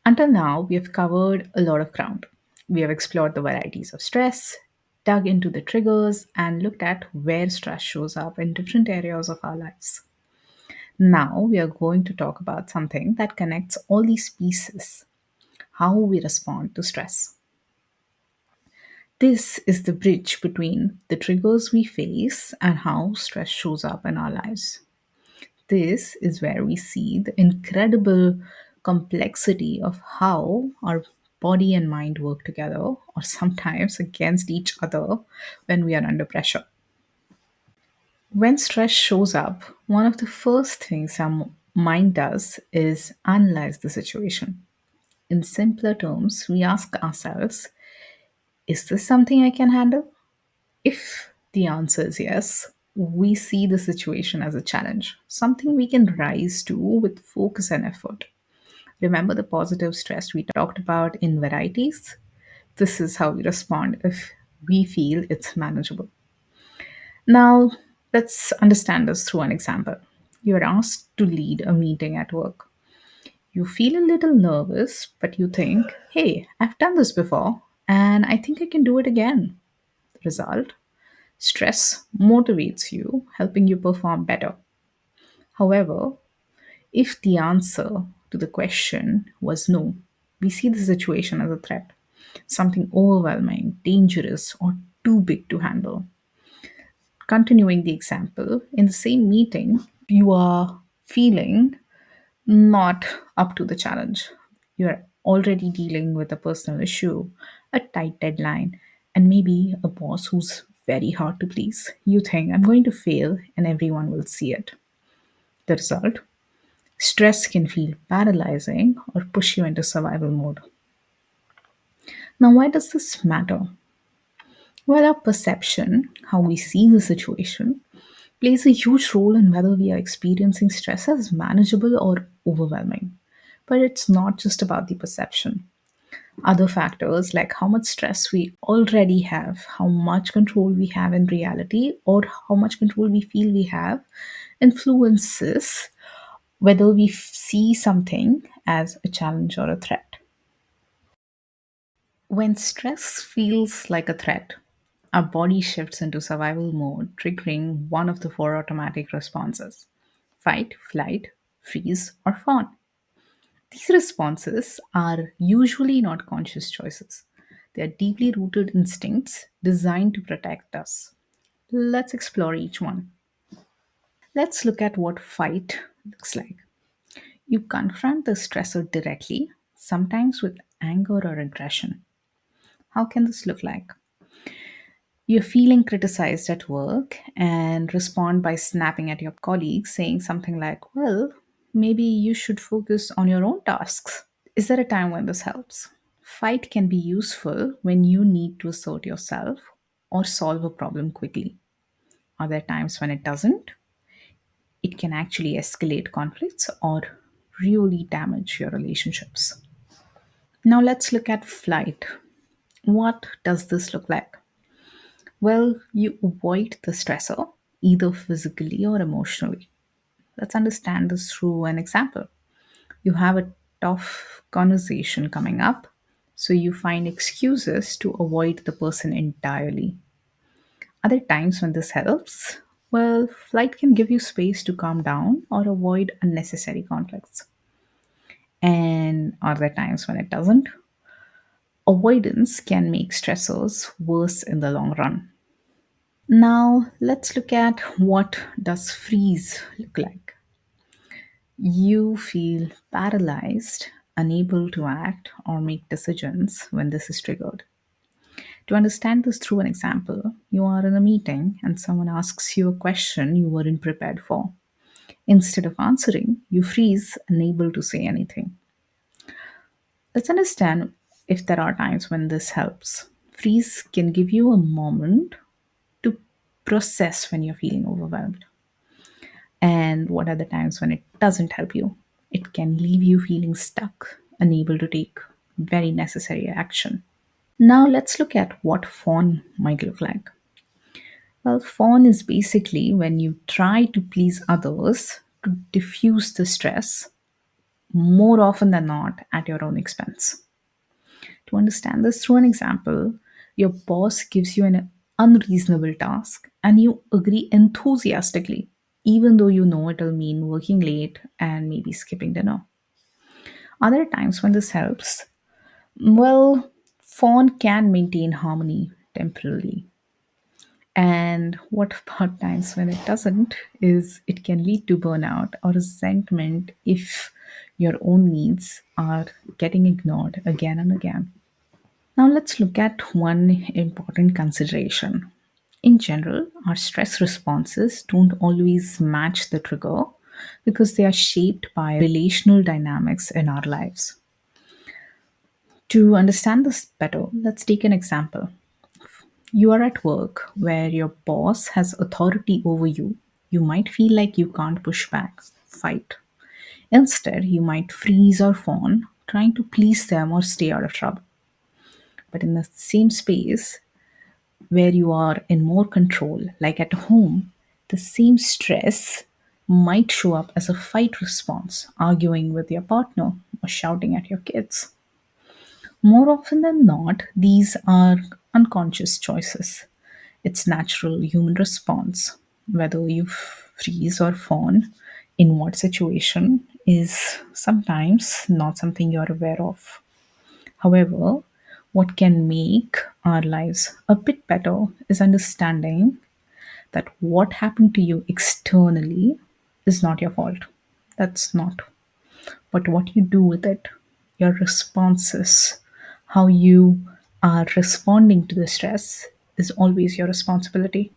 Until now, we have covered a lot of ground. We have explored the varieties of stress, dug into the triggers, and looked at where stress shows up in different areas of our lives. Now, we are going to talk about something that connects all these pieces: how we respond to stress. This is the bridge between the triggers we face and how stress shows up in our lives. This is where we see the incredible complexity of how our body and mind work together, or sometimes against each other, when we are under pressure. When stress shows up, one of the first things our mind does is analyze the situation. In simpler terms, we ask ourselves, is this something I can handle? If the answer is yes, we see the situation as a challenge, something we can rise to with focus and effort. Remember the positive stress we talked about in varieties? This is how we respond if we feel it's manageable. Now, let's understand this through an example. You're asked to lead a meeting at work. You feel a little nervous, but you think, hey, I've done this before, and I think I can do it again. Result: stress motivates you, helping you perform better. However, if the answer to the question was no, we see the situation as a threat, something overwhelming, dangerous, or too big to handle. Continuing the example, in the same meeting, you are feeling not up to the challenge. You're already dealing with a personal issue, a tight deadline, and maybe a boss who's very hard to please. You think, I'm going to fail and everyone will see it. The result: stress can feel paralyzing or push you into survival mode. Now, why does this matter? Well, our perception, how we see the situation, plays a huge role in whether we are experiencing stress as manageable or overwhelming. But it's not just about the perception. Other factors like how much stress we already have, how much control we have in reality, or how much control we feel we have, influences whether we see something as a challenge or a threat. When stress feels like a threat, our body shifts into survival mode, triggering one of the four automatic responses: fight, flight, freeze, or fawn. These responses are usually not conscious choices. They are deeply rooted instincts designed to protect us. Let's explore each one. Let's look at what fight looks like. You confront the stressor directly, sometimes with anger or aggression. How can this look like? You're feeling criticized at work and respond by snapping at your colleagues, saying something like, well, maybe you should focus on your own tasks. Is there a time when this helps? Fight can be useful when you need to assert yourself or solve a problem quickly. Are there times when it doesn't? It can actually escalate conflicts or really damage your relationships. Now let's look at flight. What does this look like? Well, you avoid the stressor, either physically or emotionally. Let's understand this through an example. You have a tough conversation coming up, so you find excuses to avoid the person entirely. Other times when this helps, well, flight can give you space to calm down or avoid unnecessary conflicts. And are there times when it doesn't? Avoidance can make stressors worse in the long run. Now, let's look at what does freeze look like. You feel paralyzed, unable to act or make decisions when this is triggered. To understand this through an example, you are in a meeting and someone asks you a question you weren't prepared for. Instead of answering, you freeze, unable to say anything. Let's understand if there are times when this helps. Freeze can give you a moment to process when you're feeling overwhelmed. And what are the times when it doesn't help you? It can leave you feeling stuck, unable to take very necessary action. Now let's look at what fawn might look like. Well, fawn is basically when you try to please others to diffuse the stress, more often than not at your own expense. To understand this through an example, your boss gives you an unreasonable task and you agree enthusiastically, even though you know it'll mean working late and maybe skipping dinner. Other times when this helps, well, Fawn can maintain harmony temporarily. And what about times when it doesn't is it can lead to burnout or resentment if your own needs are getting ignored again and again. Now let's look at one important consideration. In general, our stress responses don't always match the trigger because they are shaped by relational dynamics in our lives. To understand this better, let's take an example. You are at work where your boss has authority over you. You might feel like you can't push back, fight. Instead, you might freeze or fawn, trying to please them or stay out of trouble. But in the same space where you are in more control, like at home, the same stress might show up as a fight response, arguing with your partner or shouting at your kids. More often than not, these are unconscious choices. It's natural human response. Whether you freeze or fawn in what situation is sometimes not something you're aware of. However, what can make our lives a bit better is understanding that what happened to you externally is not your fault. That's not. But what you do with it, your responses, how you are responding to the stress is always your responsibility.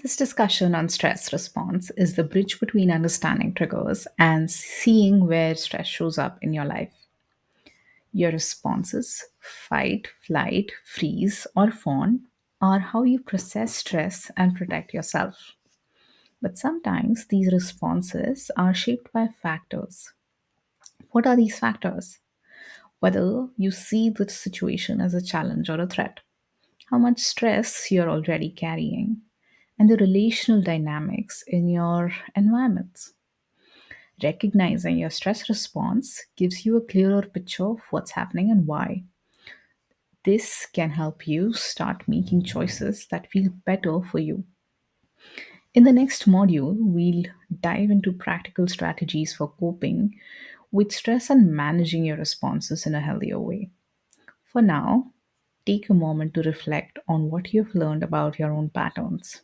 This discussion on stress response is the bridge between understanding triggers and seeing where stress shows up in your life. Your responses, fight, flight, freeze, or fawn, are how you process stress and protect yourself. But sometimes these responses are shaped by factors. What are these factors? Whether you see the situation as a challenge or a threat, how much stress you're already carrying, and the relational dynamics in your environments. Recognizing your stress response gives you a clearer picture of what's happening and why. This can help you start making choices that feel better for you. In the next module, we'll dive into practical strategies for coping with stress and managing your responses in a healthier way. For now, take a moment to reflect on what you've learned about your own patterns.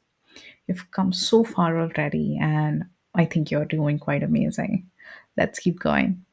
You've come so far already, and I think you're doing quite amazing. Let's keep going.